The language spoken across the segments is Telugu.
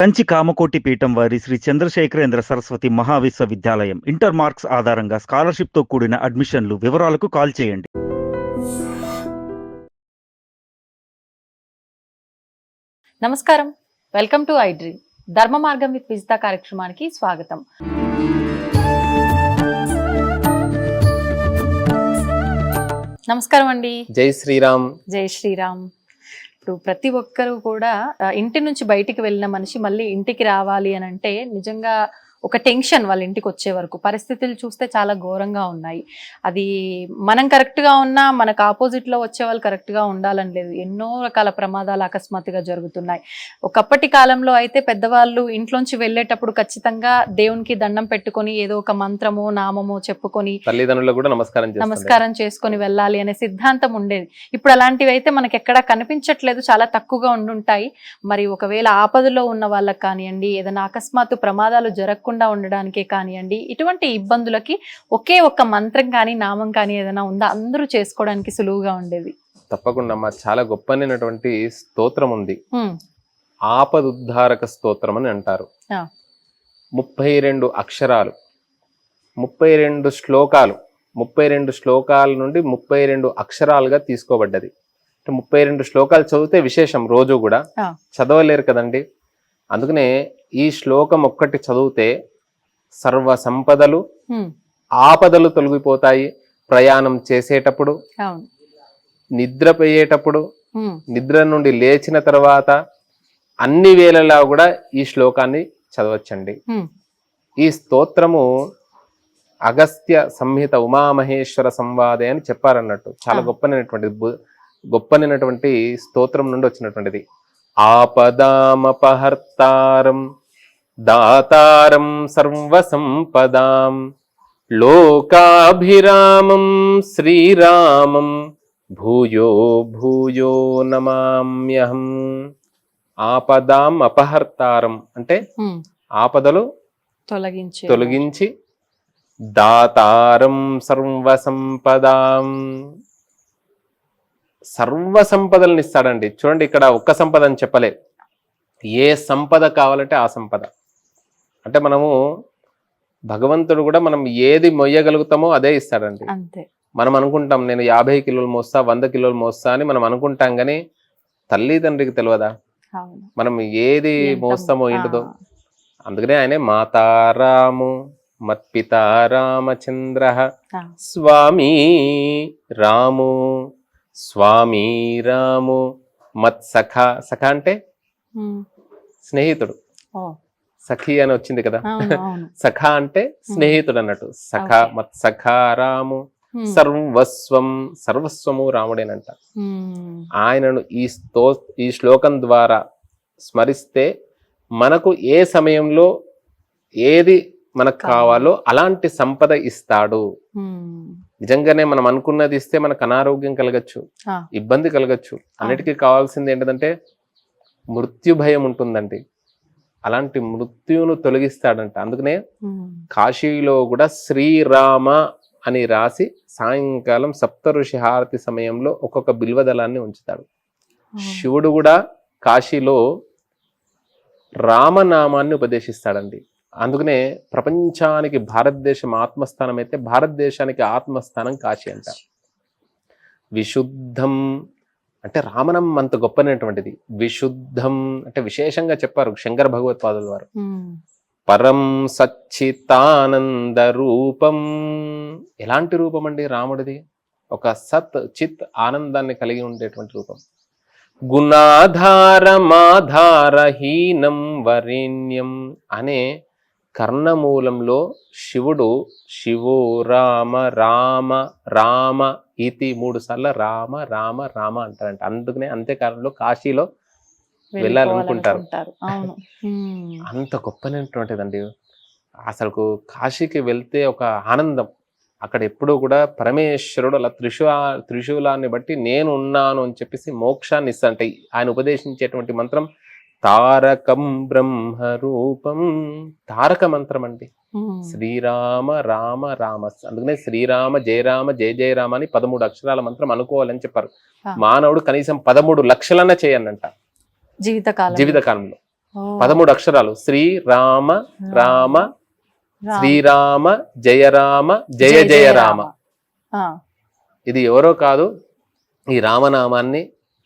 కంచి కామకోటి పీఠం వారి శ్రీ చంద్రశేఖరేంద్ర సరస్వతి మహావిశ్వవిద్యాలయం ఇంటర్ మార్క్స్ ఆధారంగా స్కాలర్షిప్తో కూడిన అడ్మిషన్లు. వివరాలకు కాల్ చేయండి. నమస్కారం, వెల్కమ్ టు ఐడ్రీ ధర్మ మార్గం విత్ విజిత కార్యక్రమానికి స్వాగతం. నమస్కారం అండి. జై శ్రీరామ్. జై శ్రీరామ్. ఇప్పుడు ప్రతి ఒక్కరు కూడా ఇంటి నుంచి బయటికి వెళ్ళిన మనిషి మళ్ళీ ఇంటికి రావాలి అని అంటే నిజంగా ఒక టెన్షన్. వాళ్ళ ఇంటికి వచ్చే వరకు పరిస్థితులు చూస్తే చాలా ఘోరంగా ఉన్నాయి. అది మనం కరెక్ట్గా ఉన్నా మనకు ఆపోజిట్లో వచ్చే వాళ్ళు కరెక్ట్గా ఉండాలని లేదు. ఎన్నో రకాల ప్రమాదాలు అకస్మాత్తుగా జరుగుతున్నాయి. ఒకప్పటి కాలంలో అయితే పెద్దవాళ్ళు ఇంట్లోంచి వెళ్ళేటప్పుడు ఖచ్చితంగా దేవునికి దండం పెట్టుకొని ఏదో ఒక మంత్రమో నామమో చెప్పుకొని తల్లిదండ్రులకు కూడా నమస్కారం చేసుకొని వెళ్ళాలి అనే సిద్ధాంతం ఉండేది. ఇప్పుడు అలాంటివి అయితే మనకి ఎక్కడా కనిపించట్లేదు, చాలా తక్కువగా ఉండుంటాయి. మరి ఒకవేళ ఆపదలో ఉన్న వాళ్ళకి కానివ్వండి, ఏదైనా అకస్మాత్తు ప్రమాదాలు జరగకుండా ఉండడానికే కానివ్వండి, ఇటువంటి ఇబ్బందులకి ఒకే ఒక్క మంత్రం కానీ నామం కానీ ఏదైనా ఉందా అందరూ చేసుకోవడానికి సులువుగా ఉండేది? తప్పకుండా అమ్మా, చాలా గొప్పనైనటువంటి స్తోత్రం ఉంది. ఆపదుద్ధారక స్తోత్రం అని అంటారు. 32 అక్షరాలు, 32 శ్లోకాలు, 32 శ్లోకాల నుండి 32 అక్షరాలుగా తీసుకోబడ్డది. 32 శ్లోకాలు చదివితే విశేషం. రోజు కూడా చదవలేరు కదండి. అందుకనే ఈ శ్లోకం ఒక్కటి చదివితే సర్వ సంపదలు, ఆపదలు తొలగిపోతాయి. ప్రయాణం చేసేటప్పుడు, నిద్రపోయేటప్పుడు, నిద్ర నుండి లేచిన తర్వాత అన్ని వేళలా కూడా ఈ శ్లోకాన్ని చదవచ్చండి. ఈ స్తోత్రము అగస్త్య సంహిత ఉమామహేశ్వర సంవాదే అని చెప్పారన్నట్టు. చాలా గొప్పనైనటువంటి స్తోత్రం నుండి వచ్చినటువంటిది. ఆపదామపహర్తారం దాతారం సర్వసంపదాం లోకాభిరామం శ్రీరామం భూయో భూయో నమామ్యహం. ఆపదాం అపహర్తారం అంటే ఆపదలు తొలగించి, దాతారం సర్వసంపదాం, సర్వ సంపదలను ఇస్తాడండి. చూడండి, ఇక్కడ ఒక్క సంపద అని చెప్పలే, ఏ సంపద కావాలంటే ఆ సంపద. అంటే మనము భగవంతుడు కూడా మనం ఏది మొయ్యగలుగుతామో అదే ఇస్తాడండి. మనం అనుకుంటాం నేను 50 కిలోలు మోస్తా, 100 కిలోలు మోస్తా అని మనం అనుకుంటాం, కానీ తల్లిదండ్రికి తెలియదా మనం ఏది మోస్తామో ఏంటిదో. అందుకనే ఆయనే మాతారాము మత్పితా రామచంద్ర స్వామి రాము స్వామి రాము మత్ సఖ. సఖ అంటే స్నేహితుడు. సఖి అని వచ్చింది కదా, సఖ అంటే స్నేహితుడు అన్నట్టు. సఖ మత్ సఖ రాము సర్వస్వము రాముడేనంట. ఆయనను ఈ శ్లోకం ద్వారా స్మరిస్తే మనకు ఏ సమయంలో ఏది మనకు కావాలో అలాంటి సంపద ఇస్తాడు. నిజంగానే మనం అనుకున్నది ఇస్తే మనకు అనారోగ్యం కలగచ్చు, ఇబ్బంది కలగచ్చు. అన్నిటికీ కావాల్సింది ఏంటంటే మృత్యు భయం ఉంటుందండి. అలాంటి మృత్యును తొలగిస్తాడంట. అందుకనే కాశీలో కూడా శ్రీరామ అని రాసి సాయంకాలం సప్తఋషి హారతి సమయంలో ఒక్కొక్క బిల్వదళాన్ని ఉంచుతాడు. శివుడు కూడా కాశీలో రామనామాన్ని ఉపదేశిస్తాడండి. అందుకనే ప్రపంచానికి భారతదేశం ఆత్మస్థానం అయితే భారతదేశానికి ఆత్మస్థానం కాశీ అంట. విశుద్ధం అంటే రామనం అంత గొప్పనటువంటిది. విశుద్ధం అంటే విశేషంగా చెప్పారు శంకర భగవత్పాదుల వారు. పరం సచ్చితానంద రూపం. ఎలాంటి రూపం అండి రాముడిది? ఒక సత్ చిత్ ఆనందాన్ని కలిగి ఉండేటువంటి రూపం. గుణాధారమాధారహీనం వరేణ్యం అనే కర్ణమూలంలో శివుడు శివో రామ రామ రామ ఇతి 3 సార్లు రామ రామ రామ అంటారంట. అందుకనే అంత్యకాలంలో కాశీలో వెళ్ళాలనుకుంటారు. అంత గొప్పనటువంటిదండి. అసలు కాశీకి వెళ్తే ఒక ఆనందం. అక్కడ ఎప్పుడూ కూడా పరమేశ్వరుడు అలా త్రిశూలాన్ని బట్టి నేను ఉన్నాను అని చెప్పేసి మోక్షాన్ని ఇస్తా. అంటే ఆయన ఉపదేశించేటువంటి మంత్రం తారకం బ్రహ్మరూపం. తారక మంత్రం అండి. శ్రీరామ రామ రామ. అందుకనే శ్రీరామ జయ రామ జయ జయ రామ అని 13 అక్షరాల మంత్రం అనుకోవాలని చెప్పారు. మానవుడు కనీసం 13 లక్షలన్నా చేయనంట జీవితకాలంలో. ఓ. 13 అక్షరాలు. శ్రీరామ రామ రామ. శ్రీరామ జయ రామ జయ జయ రామ. ఆ. ఇది ఎవరో కాదు, ఈ రామనామాన్ని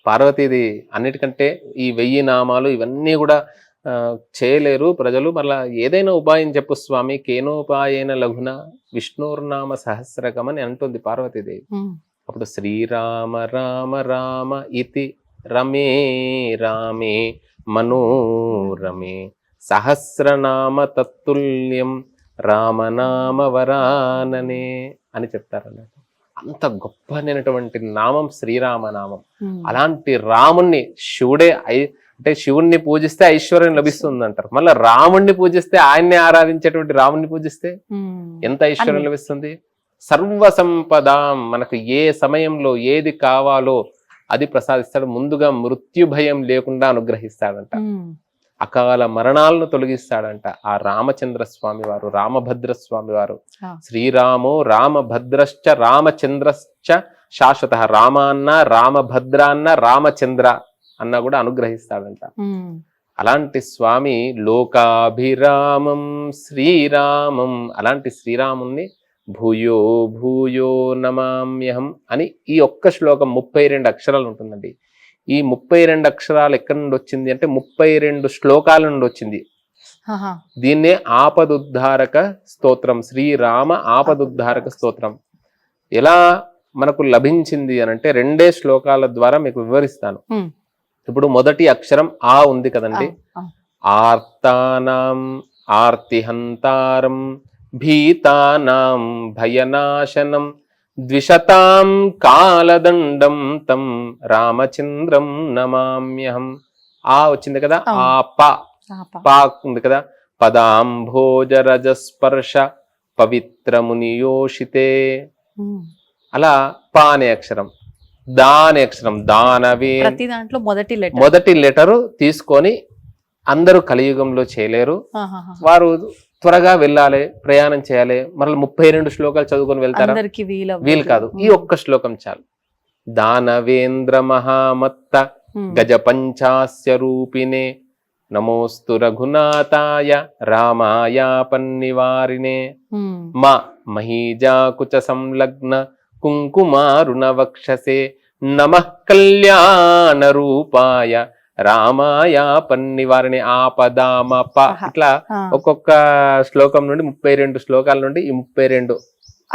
పార్వతీది అన్నిటికంటే ఈ 1000 నామాలు ఇవన్నీ కూడా చేయలేరు ప్రజలు. మళ్ళా ఏదైనా ఉపాయం చెప్పు స్వామి, కేనోపాయన లఘున విష్ణుర్నామ సహస్రకం అని అంటుంది పార్వతీదేవి. అప్పుడు శ్రీరామ రామ రామ ఇతి రమే రామే మనోరమే సహస్రనామ తత్తుల్యం రామనామ వరాననే అని చెప్తారన్నమాట. అంత గొప్పనైనటువంటి నామం శ్రీరామనామం. అలాంటి రాముణ్ణి శివుడే అంటే శివుణ్ణి పూజిస్తే ఐశ్వర్యం లభిస్తుంది అంటారు. మళ్ళీ రాముణ్ణి పూజిస్తే, ఆయన్ని ఆరాధించేటువంటి రాముణ్ణి పూజిస్తే ఎంత ఐశ్వర్యం లభిస్తుంది. సర్వ సంపద, మనకు ఏ సమయంలో ఏది కావాలో అది ప్రసాదిస్తాడు. ముందుగా మృత్యు భయం లేకుండా అనుగ్రహిస్తాడంట. అకాల మరణాలను తొలగిస్తాడంట ఆ రామచంద్ర స్వామి వారు, రామభద్ర స్వామి వారు. శ్రీరామో రామభద్రశ్చ రామచంద్రశ్చ శాశ్వత. రామ అన్న, రామభద్ర అన్న, రామచంద్ర అన్న కూడా అనుగ్రహిస్తాడంట. అలాంటి స్వామి లోకాభిరామం శ్రీరామం, అలాంటి శ్రీరాముణ్ణి భూయో భూయో నమామ్యహం అని ఈ ఒక్క శ్లోకం 32 అక్షరాలు ఉంటుందండి. ఈ 32 అక్షరాలు ఎక్కడి నుండి వచ్చింది అంటే 32 శ్లోకాల నుండి వచ్చింది. దీన్నే ఆపదుద్ధారక స్తోత్రం, శ్రీరామ ఆపదుద్ధారక స్తోత్రం. ఎలా మనకు లభించింది అనంటే 2 శ్లోకాల ద్వారా మీకు వివరిస్తాను. ఇప్పుడు మొదటి అక్షరం ఆ ఉంది కదండి. ఆర్తానాం ఆర్తిహంతారం భీతానాం భయనాశనం ద్విషతాం కాలదండం తం రామచంద్రం నమామ్యహం. ఆ వచ్చింది కదా. ఆ పా ఉంది కదా. పదాంభోజరజస్పర్శ పవిత్రమునియోషితే. అలా పా అనే అక్షరం, దా అనే అక్షరం, దానవే. మొదటి లెటరు తీసుకొని అందరూ కలియుగంలో చేయలేరు. వారు త్వరగా వెళ్ళాలి, ప్రయాణం చేయాలి, మరలా 32 శ్లోకాలు చదువుకొని వెళ్తారా? వీలు కాదు. ఈ ఒక్క శ్లోకం చాలు. దానవేంద్ర మహామత్త గజ పంచాస్య రూపిణే నమోస్తు రఘునాథాయ రామాయ పన్నివారినే మా మహీజాకుచ సంలగ్న కుంకుమారుణ వక్షసే నమః కళ్యాణ రూపాయ రామాయ పన్నివారిని. ఆపదామప. ఇట్లా ఒక్కొక్క శ్లోకం నుండి 32 శ్లోకాల నుండి ఈ 32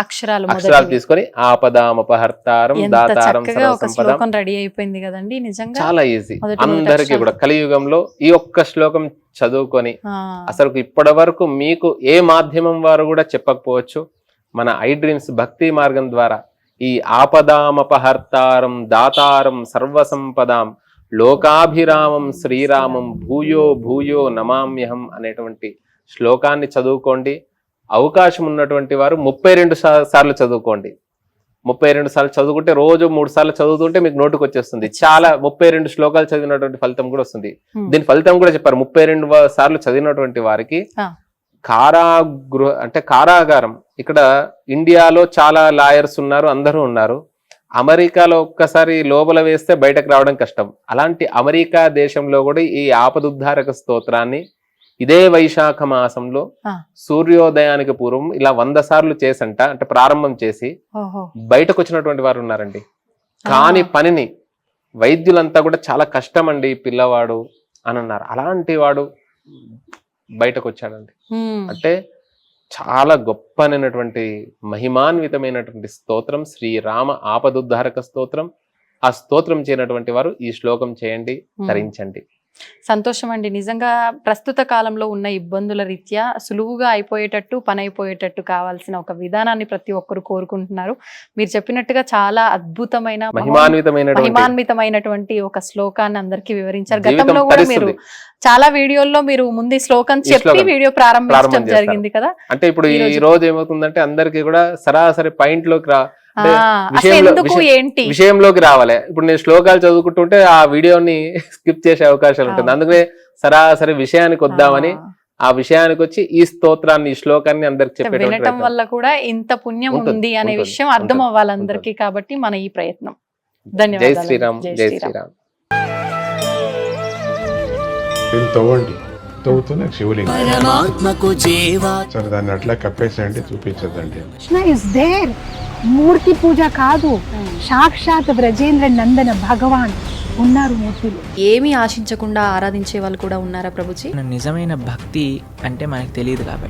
అక్షరాలు తీసుకొని ఆపదామపహర్తారం దాతారం సర్వసంపదం రెడీ అయిపోయింది కదండి. నిజంగా చాలా ఈజీ. అందరికీ కూడా కలియుగంలో ఈ ఒక్క శ్లోకం చదువుకొని అసలు ఇప్పటి వరకు మీకు ఏ మాధ్యమం వారు కూడా చెప్పకపోవచ్చు, మన ఐ డ్రీమ్స్ భక్తి మార్గం ద్వారా ఈ ఆపదామపహర్తారం దాతారం సర్వసంపదాం లోకాభిరామం శ్రీరామం భూయో భూయో నమామ్యహం అనేటువంటి శ్లోకాన్ని చదువుకోండి. అవకాశం ఉన్నటువంటి వారు 32 సార్లు చదువుకోండి. 32 సార్లు చదువుకుంటే రోజు 3 సార్లు చదువుతుంటే మీకు నోటుకు వచ్చేస్తుంది. చాలా 32 శ్లోకాలు చదివినటువంటి ఫలితం కూడా వస్తుంది. దీని ఫలితం కూడా చెప్పారు. 32 సార్లు చదివినటువంటి వారికి కారాగారం. ఇక్కడ ఇండియాలో చాలా లాయర్స్ ఉన్నారు, అందరూ ఉన్నారు. అమెరికాలో ఒక్కసారి లోపల వేస్తే బయటకు రావడం కష్టం. అలాంటి అమెరికా దేశంలో కూడా ఈ ఆపదుద్ధారక స్తోత్రాన్ని ఇదే వైశాఖ మాసంలో సూర్యోదయానికి పూర్వం ఇలా 100 సార్లు చేసంట, అంటే ప్రారంభం చేసి బయటకు వచ్చినటువంటి వారు ఉన్నారండి. కాని పనిని వైద్యులంతా కూడా చాలా కష్టం అండి పిల్లవాడు అని అన్నారు. అలాంటి వాడు బయటకు వచ్చాడండి. అంటే చాలా గొప్పనైనటువంటి మహిమాన్వితమైనటువంటి స్తోత్రం శ్రీరామ ఆపదుద్ధారక స్తోత్రం. ఆ స్తోత్రం చేయనటువంటి వారు ఈ శ్లోకం చేయండి, ధరించండి. సంతోషం అండి. నిజంగా ప్రస్తుత కాలంలో ఉన్న ఇబ్బందుల రీత్యా సులువుగా అయిపోయేటట్టు, పని అయిపోయేటట్టు కావాల్సిన ఒక విధానాన్ని ప్రతి ఒక్కరు కోరుకుంటున్నారు. మీరు చెప్పినట్టుగా చాలా అద్భుతమైన మహిమాన్వితమైనటువంటి ఒక శ్లోకాన్ని అందరికీ వివరించారు. గతంలో కూడా మీరు చాలా వీడియోల్లో మీరు ముందు శ్లోకం చెప్పి వీడియో ప్రారంభించడం జరిగింది కదా. అంటే ఇప్పుడు ఈ రోజు ఏమవుతుందంటే అందరికీ కూడా సరాసరి పాయింట్ లోకి విషయంలోకి రావాలి. ఇప్పుడు నేను శ్లోకాలు చదువుకుంటుంటే ఆ వీడియోని స్కిప్ చేసే అవకాశాలు ఉంటుంది. అందుకనే సరాసరి విషయానికి వద్దామని ఆ విషయానికి వచ్చి ఈ స్తోత్రాన్ని, ఈ శ్లోకాన్ని అందరికి చెప్పడం వల్ల కూడా ఇంత పుణ్యం ఉంది అనే విషయం అర్థం అవ్వాలి అందరికీ. కాబట్టి మన ఈ ప్రయత్నం. ధన్యవాదాలు. జై శ్రీరామ్. జై శ్రీరామ్. దీన్ని తవ్వండి, తవ్వుతూనే శివలింగం. పరమాత్మకు జీవా సరే దాన్ని అట్లా కప్పేసేయండి, చూపించదండి. Krishna is there. మూర్తి పూజ కాదు, సాక్షాత్ బ్రజేంద్ర నందన భగవాన్ ఉన్నారు మూర్తిలో. ఏమీ ఆశించకుండా ఆరాధించే వాళ్ళు కూడా ఉన్నారా ప్రభుజీ? నిజమైన భక్తి అంటే మనకు తెలియదు కాబట్టి